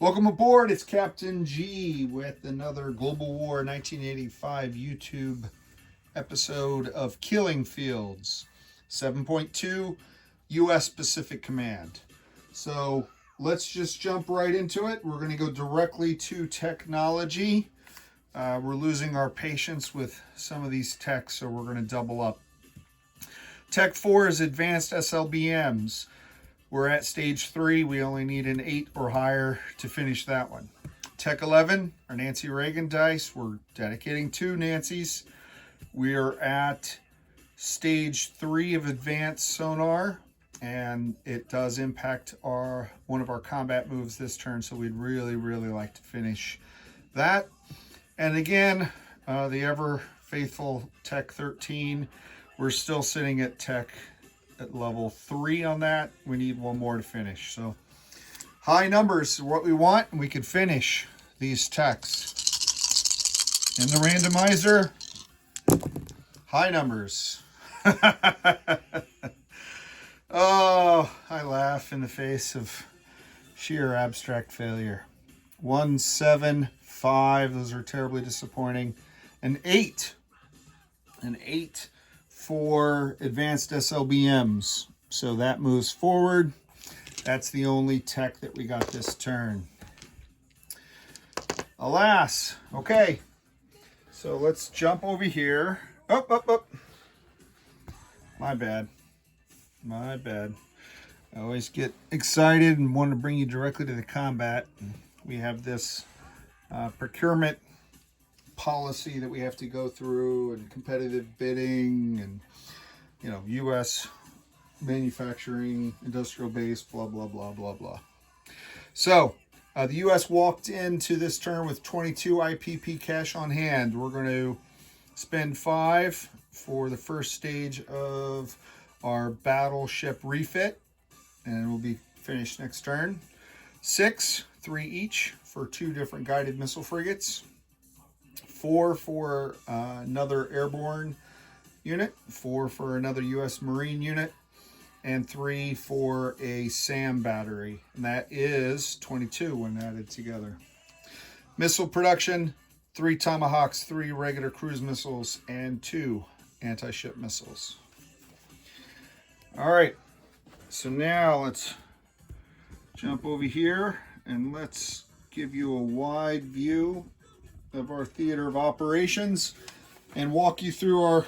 Welcome aboard. It's Captain G with another Global War 1985 YouTube episode of Killing Fields 7.2 U.S. Pacific Command. So let's just jump right into it. We're going to go directly to technology. We're losing our patience with some of these techs, so we're going to double up. Tech 4 is Advanced SLBMs. We're at stage 3. We only need an 8 or higher to finish that one. Tech 11 are Nancy Reagan dice. We're dedicating 2 Nancys. We are at stage 3 of advanced sonar, and it does impact one of our combat moves this turn, so we'd really like to finish that. And again, the ever faithful Tech 13, we're still sitting at level 3 on that. We need one more to finish. So high numbers is what we want, and we can finish these techs. In the randomizer, high numbers. Oh, I laugh in the face of sheer abstract failure. 1, 7, 5, those are terribly disappointing. An 8 for advanced SLBMs. So that moves forward. That's the only tech that we got this turn. Alas. Okay. So let's jump over here. Up. My bad. I always get excited and want to bring you directly to the combat. We have this procurement policy that we have to go through, and competitive bidding, and U.S. manufacturing, industrial base, blah blah. So the U.S. walked into this turn with 22 IPP cash on hand. We're going to spend 5 for the first stage of our battleship refit, and we'll be finished next turn. 6, 3 each for 2 different guided missile frigates. 4 for another airborne unit, 4 for another U.S. Marine unit, and 3 for a SAM battery. And that is 22 when added together. Missile production, 3 Tomahawks, 3 regular cruise missiles, and 2 anti-ship missiles. All right, so now let's jump over here and let's give you a wide view of our theater of operations and walk you through our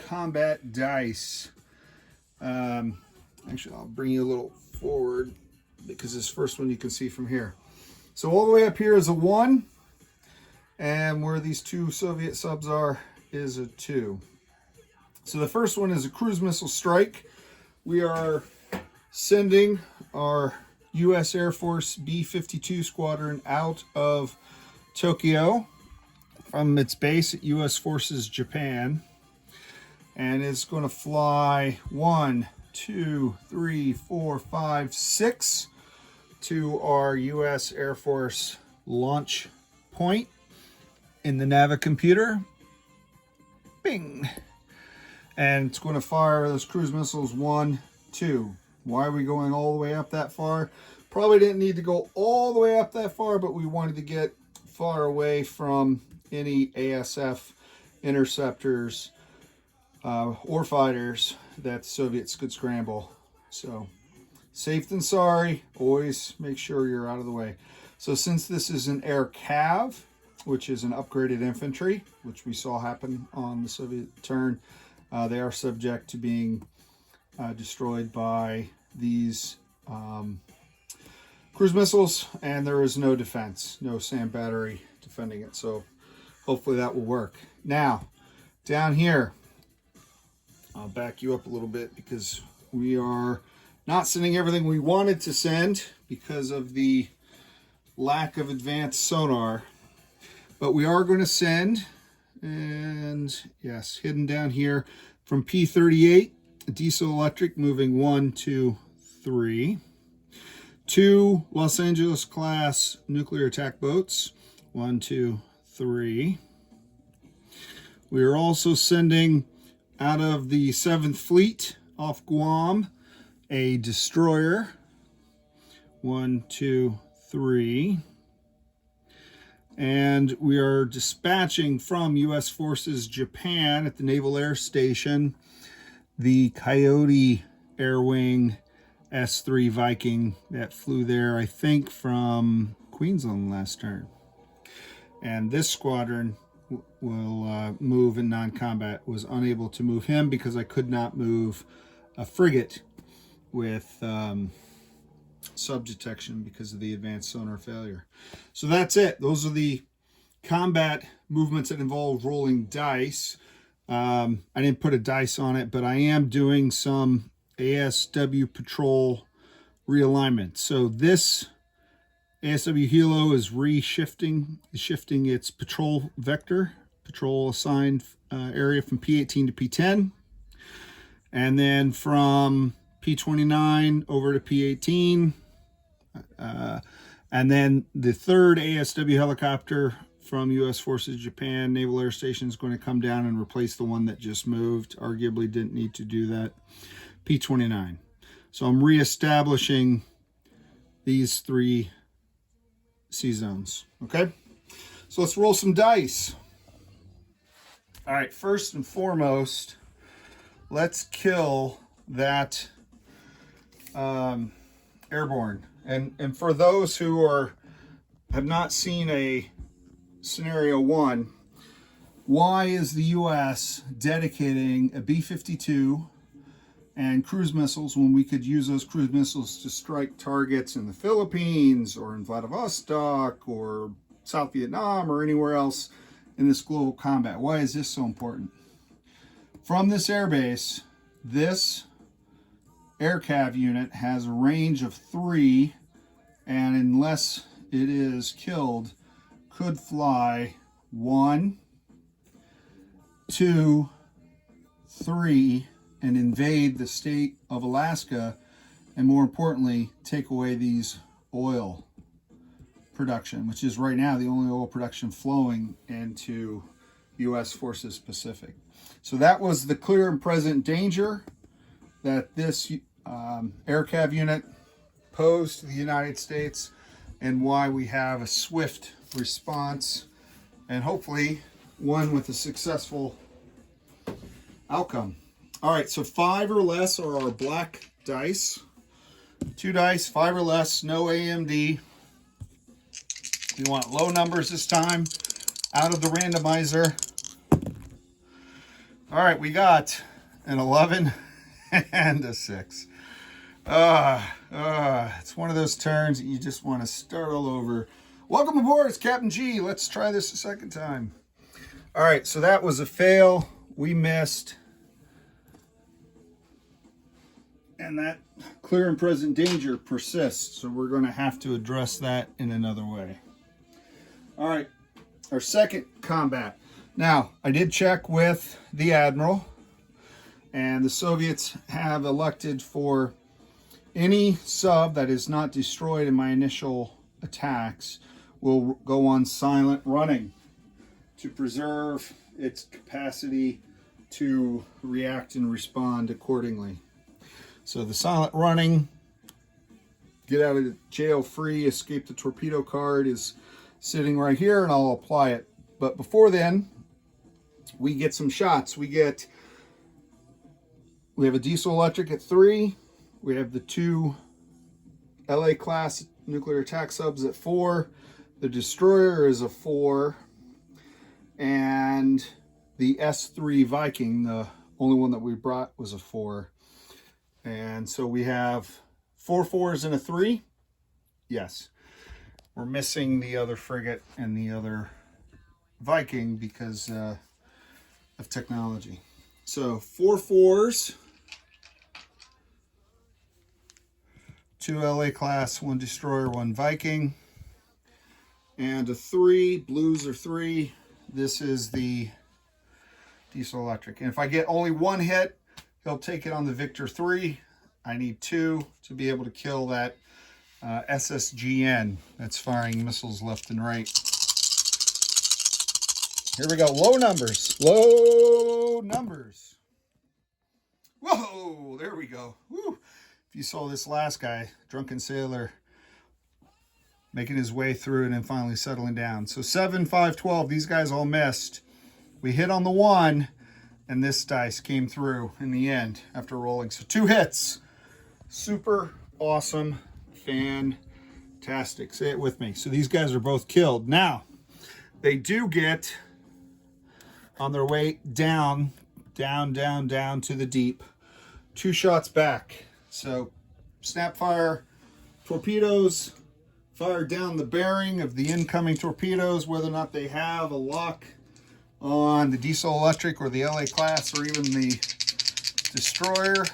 combat dice. Actually, I'll bring you a little forward because this first one you can see from here. So all the way up here is a 1, and where these 2 Soviet subs are is a 2. So the first one is a cruise missile strike. We are sending our U.S. Air Force B-52 squadron out of Tokyo from its base at U.S. Forces Japan, and it's going to fly 1, 2, 3, 4, 5, 6 to our U.S. Air Force launch point in the Navicomputer. Bing! And it's going to fire those cruise missiles 1, 2. Why are we going all the way up that far? Probably didn't need to go all the way up that far, but we wanted to get far away from any ASF interceptors or fighters that Soviets could scramble. So safe than sorry. Always make sure you're out of the way. So since this is an air cav, which is an upgraded infantry, which we saw happen on the Soviet turn, they are subject to being destroyed by these cruise missiles, and there is no defense, no SAM battery defending it. So hopefully that will work. Now, down here, I'll back you up a little bit because we are not sending everything we wanted to send because of the lack of advanced sonar. But we are going to send, and yes, hidden down here from P-38, diesel electric, moving 1, 2, 3. 2 Los Angeles class nuclear attack boats, 1, 2, 3. We are also sending out of the 7th Fleet off Guam a destroyer, 1, 2, 3. And we are dispatching from U.S. Forces Japan at the Naval Air Station the Coyote Air Wing S3 Viking that flew there, I think, from Queensland last turn. And this squadron will move in non-combat. Was unable to move him because I could not move a frigate with sub detection because of the advanced sonar failure. So that's it. Those are the combat movements that involve rolling dice. I didn't put a dice on it, but I am doing some ASW patrol realignment. So this ASW Hilo is shifting its patrol vector, patrol assigned area from P18 to P10, and then from P29 over to P18, and then the third ASW helicopter from U.S. Forces Japan Naval Air Station is going to come down and replace the one that just moved. Arguably didn't need to do that. P29. So I'm reestablishing these 3 sea zones. Okay, so let's roll some dice. All right, first and foremost, let's kill that airborne. And for those who have not seen a scenario 1, why is the U.S. dedicating a B-52 and cruise missiles when we could use those cruise missiles to strike targets in the Philippines or in Vladivostok or South Vietnam or anywhere else in this global combat? Why is this so important? From this airbase, this aircav unit has a range of 3, and unless it is killed, could fly 1, 2, 3, and invade the state of Alaska, and more importantly, take away these oil production, which is right now the only oil production flowing into U.S. Forces Pacific. So that was the clear and present danger that this aircav unit posed to the United States, and why we have a swift response, and hopefully one with a successful outcome. All right, so 5 or less are our black dice. 2 dice, 5 or less, no AMD. We want low numbers this time, out of the randomizer. All right, we got an 11 and a 6. It's one of those turns that you just want to start all over. Welcome aboard, it's Captain G. Let's try this a second time. All right, so that was a fail. We missed. And that clear and present danger persists, so we're going to have to address that in another way. All right, our second combat. Now, I did check with the Admiral, and the Soviets have elected for any sub that is not destroyed in my initial attacks will go on silent running to preserve its capacity to react and respond accordingly. So the silent running, get out of jail free, escape the torpedo card is sitting right here, and I'll apply it. But before then, we get some shots. We have a diesel electric at 3. We have the 2 LA class nuclear attack subs at 4. The destroyer is a 4. And the S3 Viking, the only one that we brought, was a 4. And so we have 4 4s and a 3. Yes. We're missing the other frigate and the other Viking because of technology. So 4 4s, 2 LA class, 1 destroyer, 1 Viking, and a 3. Blues are 3. This is the diesel electric. And if I get only 1 hit, he'll take it on the Victor 3. I need 2 to be able to kill that SSGN that's firing missiles left and right. Here we go. Low numbers. Low numbers. Whoa, there we go. Woo. If you saw this last guy, Drunken Sailor, making his way through and then finally settling down. So 7, 5, 12, these guys all missed. We hit on the 1, and this dice came through in the end after rolling. So 2 hits. Super awesome, fantastic. Say it with me. So these guys are both killed. Now, they do get on their way down to the deep, 2 shots back. So snap fire torpedoes fire down the bearing of the incoming torpedoes, whether or not they have a lock on the diesel electric or the LA class or even the destroyer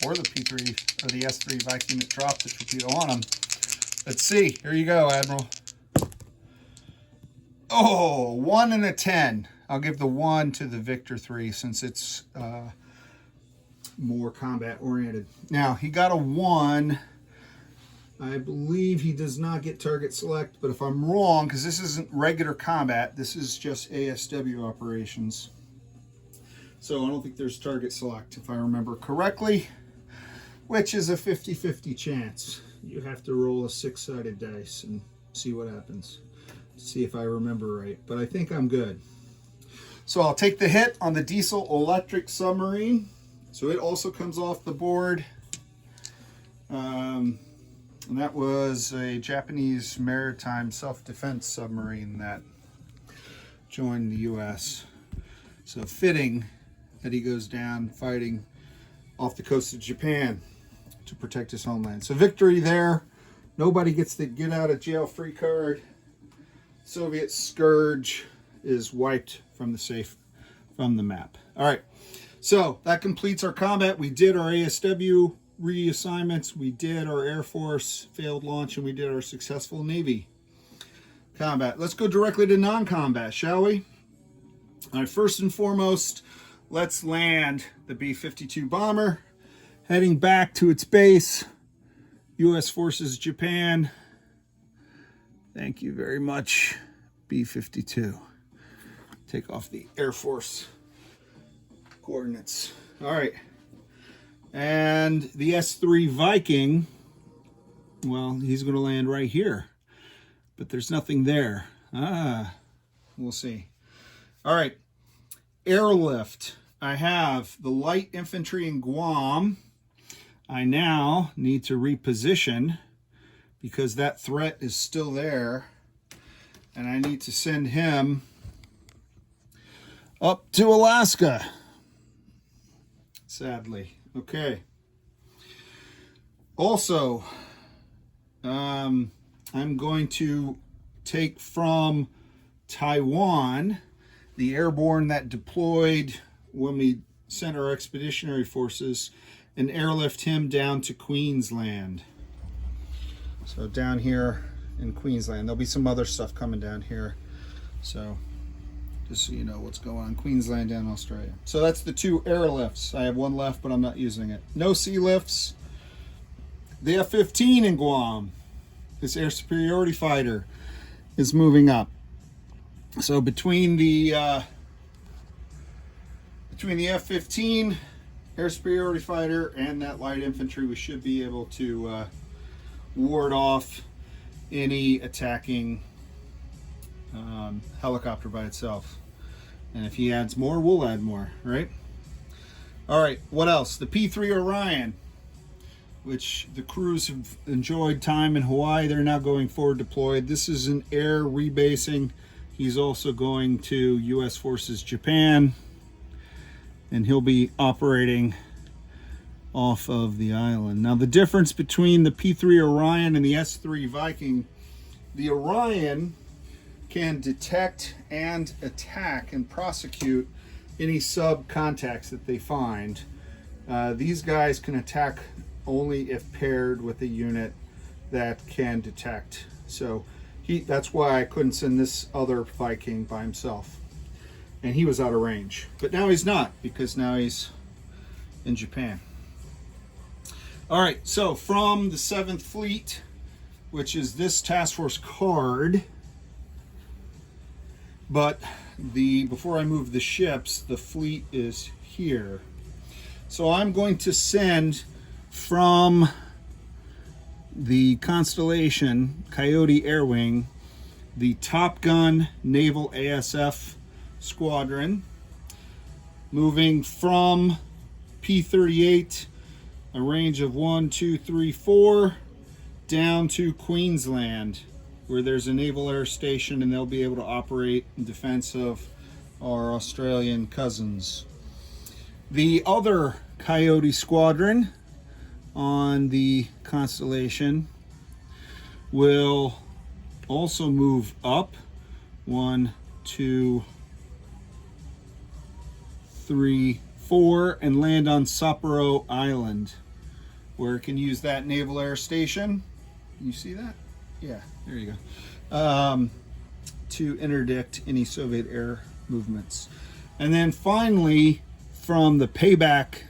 or the P3 or the S3 Viking that dropped the torpedo on them. Let's see. Here you go, Admiral. Oh, 1 and a 10. I'll give the 1 to the Victor 3 since it's more combat oriented. Now, he got a 1. I believe he does not get target select, but if I'm wrong, because this isn't regular combat, this is just ASW operations. So I don't think there's target select, if I remember correctly, which is a 50-50 chance. You have to roll a 6-sided dice and see what happens. See if I remember right, but I think I'm good. So I'll take the hit on the diesel electric submarine. So it also comes off the board. And that was a Japanese maritime self-defense submarine that joined the U.S. So fitting that he goes down fighting off the coast of Japan to protect his homeland. So victory there. Nobody gets the get out of jail free card. Soviet scourge is wiped from the map. All right, so that completes our combat. We did our ASW reassignments, we did our Air Force failed launch, and we did our successful Navy combat. Let's go directly to non-combat, shall we? All right, first and foremost, let's land the B-52 bomber, heading back to its base, U.S. Forces Japan. Thank you very much, B-52. Take off the Air Force coordinates. All right. And the S3 Viking, well, he's going to land right here. But there's nothing there. We'll see. All right. Airlift. I have the light infantry in Guam. I now need to reposition because that threat is still there. And I need to send him up to Alaska. Sadly. Okay. Also, I'm going to take from Taiwan the airborne that deployed when we sent our expeditionary forces and airlift him down to Queensland. So down here in Queensland. There'll be some other stuff coming down here. So just so you know what's going on. Queensland down Australia. So that's the 2 airlifts. I have 1 left, but I'm not using it. No sea lifts. The F-15 in Guam. This air superiority fighter is moving up. So between the F-15 air superiority fighter and that light infantry, we should be able to ward off any attacking helicopter by itself. And if he adds more, we'll add more, right? All right, what else? The P3 Orion, which the crews have enjoyed time in Hawaii. They're now going forward deployed. This is an air rebasing. He's also going to U.S. Forces Japan, and he'll be operating off of the island. Now, the difference between the P3 Orion and the S3 Viking, the Orion can detect and attack and prosecute any sub contacts that they find. These guys can attack only if paired with a unit that can detect. So that's why I couldn't send this other Viking by himself. And he was out of range. But now he's not, because now he's in Japan. All right, so from the 7th Fleet, which is this task force card, but before I move the ships, the fleet is here. So I'm going to send from the Constellation Coyote Air Wing, the Top Gun Naval ASF Squadron, moving from P-38, a range of 1, 2, 3, 4, down to Queensland, where there's a naval air station, and they'll be able to operate in defense of our Australian cousins. The other Coyote Squadron on the Constellation will also move up 1, 2, 3, 4 and land on Sapporo Island, where it can use that naval air station. You see that? Yeah, there you go. To interdict any Soviet air movements. And then finally, from the Payback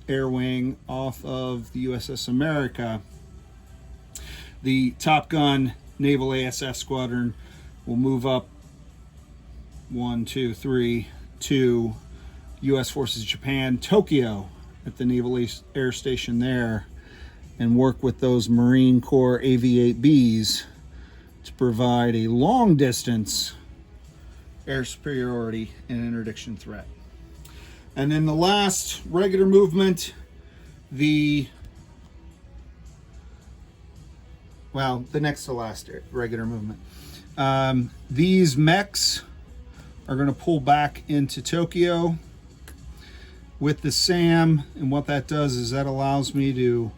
Air Wing off of the USS America, the Top Gun Naval ASF Squadron will move up 1, 2, 3 to U.S. Forces Japan, Tokyo, at the Naval Air Station there, and work with those Marine Corps AV-8Bs to provide a long distance air superiority and interdiction threat. And then the last regular movement, the next to last regular movement. These mechs are going to pull back into Tokyo with the SAM, and what that does is that allows me to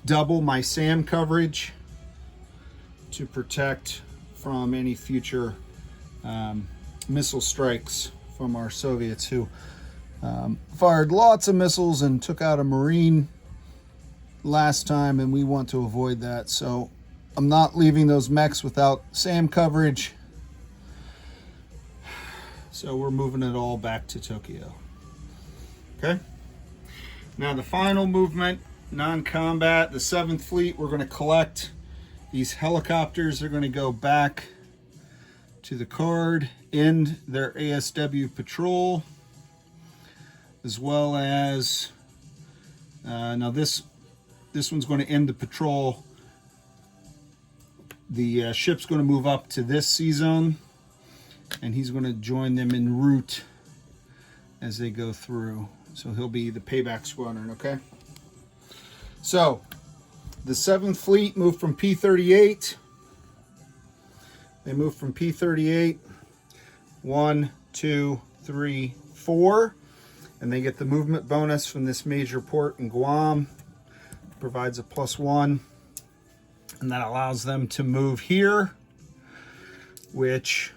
double my SAM coverage to protect from any future missile strikes from our Soviets, who fired lots of missiles and took out a Marine last time, and we want to avoid that. So I'm not leaving those mechs without SAM coverage. So we're moving it all back to Tokyo. Okay. Now the final movement, non-combat, the 7th Fleet, we're going to collect these helicopters. They're going to go back to the card, end their ASW patrol, as well as now this one's going to end the patrol. The ship's going to move up to this sea zone, and he's going to join them en route as they go through. So he'll be the Payback Squadron, okay? So the 7th Fleet moved from P-38. They moved from P-38, 1, 2, 3, 4. And they get the movement bonus from this major port in Guam. Provides a +1. And that allows them to move here, which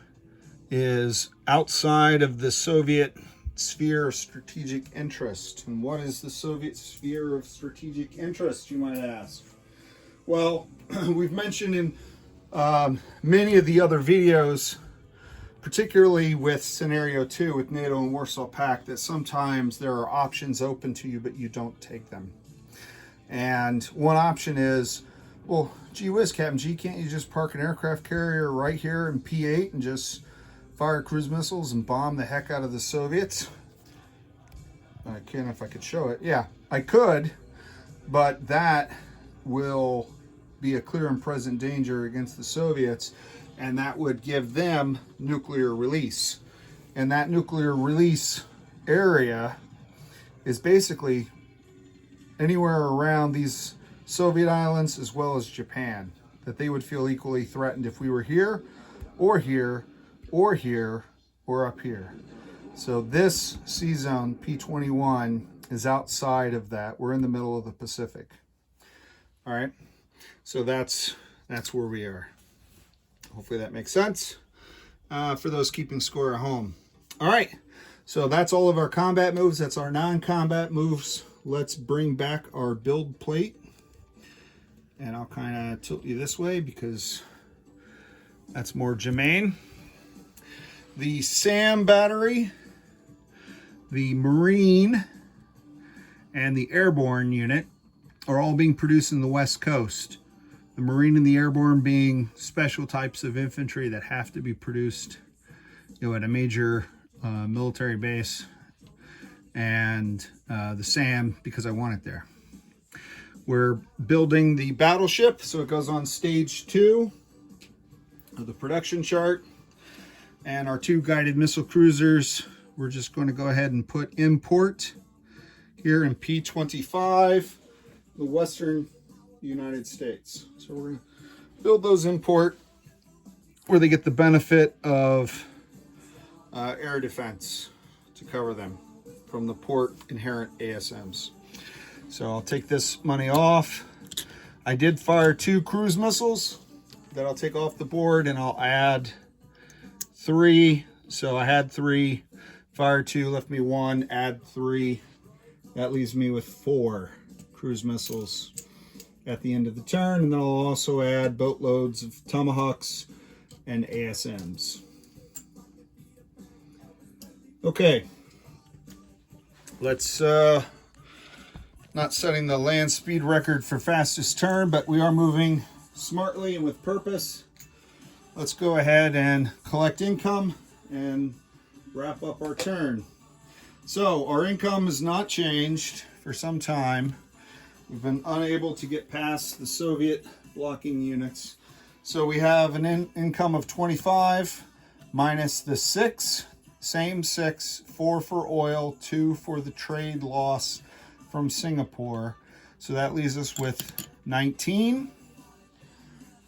is outside of the Soviet sphere of strategic interest. And what is the Soviet sphere of strategic interest, you might ask? Well, we've mentioned in many of the other videos, particularly with scenario 2 with NATO and Warsaw Pact, that sometimes there are options open to you, but you don't take them. And one option is, well, gee whiz, Captain G, can't you just park an aircraft carrier right here in P8 and just fire cruise missiles and bomb the heck out of the Soviets? I can if I could show it. Yeah, I could, but that will be a clear and present danger against the Soviets, and that would give them nuclear release. And that nuclear release area is basically anywhere around these Soviet islands as well as Japan, that they would feel equally threatened if we were here, or here, or here, or up here. So this sea zone, P21, is outside of that. We're in the middle of the Pacific. All right, so that's where we are. Hopefully that makes sense for those keeping score at home. All right, so that's all of our combat moves. That's our non-combat moves. Let's bring back our build plate. And I'll kind of tilt you this way because that's more germane. The SAM battery, the Marine, and the Airborne unit are all being produced in the West Coast. The Marine and the Airborne being special types of infantry that have to be produced, at a major military base, and the SAM because I want it there. We're building the battleship, so it goes on stage 2 of the production chart. And our 2 guided missile cruisers, we're just going to go ahead and put import here in P25, the Western United States. So we're going to build those import where they get the benefit of air defense to cover them from the port inherent ASMs. So I'll take this money off. I did fire 2 cruise missiles that I'll take off the board, and I'll add 3. So I had 3, fire 2, left me 1, add 3. That leaves me with 4 cruise missiles at the end of the turn, and then I'll also add boatloads of Tomahawks and ASMs. Okay, let's not setting the land speed record for fastest turn, but we are moving smartly and with purpose. Let's go ahead and collect income and wrap up our turn. So our income has not changed for some time. We've been unable to get past the Soviet blocking units. So we have an income of 25 minus the 6, same 6, 4 for oil, 2 for the trade loss from Singapore. So that leaves us with 19.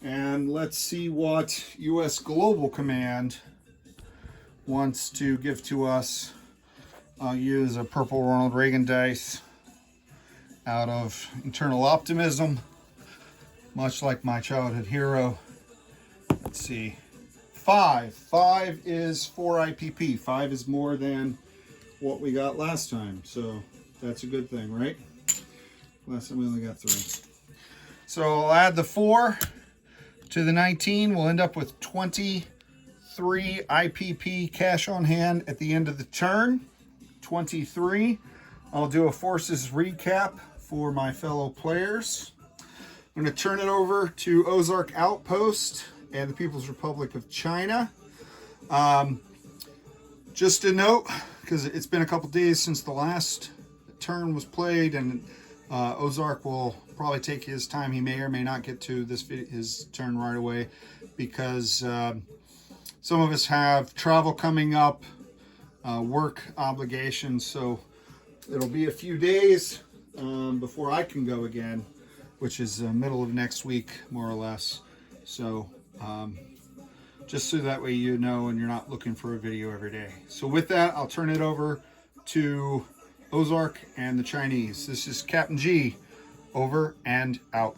And let's see what U.S. Global Command wants to give to us. I'll use a purple Ronald Reagan dice out of internal optimism, much like my childhood hero. Let's see. 5. 5 is 4 IPP. 5 is more than what we got last time. So that's a good thing, right? Last time we only got 3. So I'll add the 4 to the 19. We'll end up with 23 IPP cash on hand at the end of the turn. 23. I'll do a forces recap for my fellow players. I'm going to turn it over to Ozark Outpost and the People's Republic of China. Just a note, because it's been a couple days since the last turn was played, and Ozark will probably take his time. He may or may not get to his turn right away, because some of us have travel coming up, work obligations, so it'll be a few days before I can go again, which is middle of next week, more or less. So just so that way you know and you're not looking for a video every day. So with that, I'll turn it over to Ozark and the Chinese. This is Captain G, over and out.